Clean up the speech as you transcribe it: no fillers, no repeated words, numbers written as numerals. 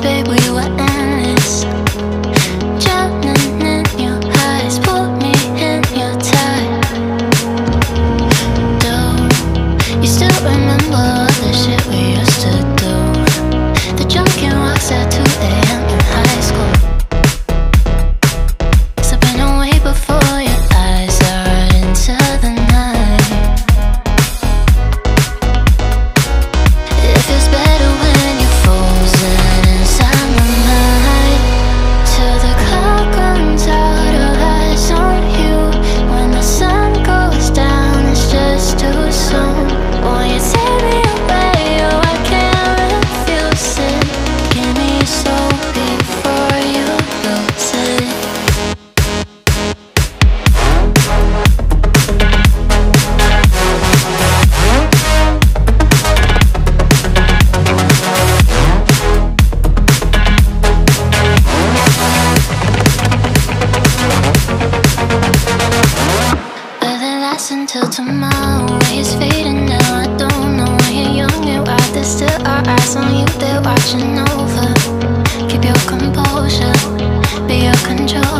babe, we were endless. Drowning in your eyes, put me in your tide. Do you still remember all the shit we used to do? The drunken walks at 2 AM in high school. Slipping away before your eyes are into the night. It feels better when you're frozen inside my mind. Till the clock runs out of eyes on you. When the sun goes down, it's just too soon. Won't you take me away? Oh, I can't refuse it. Give me your soul before you lose it. Will it last until tomorrow? It's fading now, I don't know. When you're young, you're right, there's still our eyes on you, they're watching over. Keep your composure, be your control.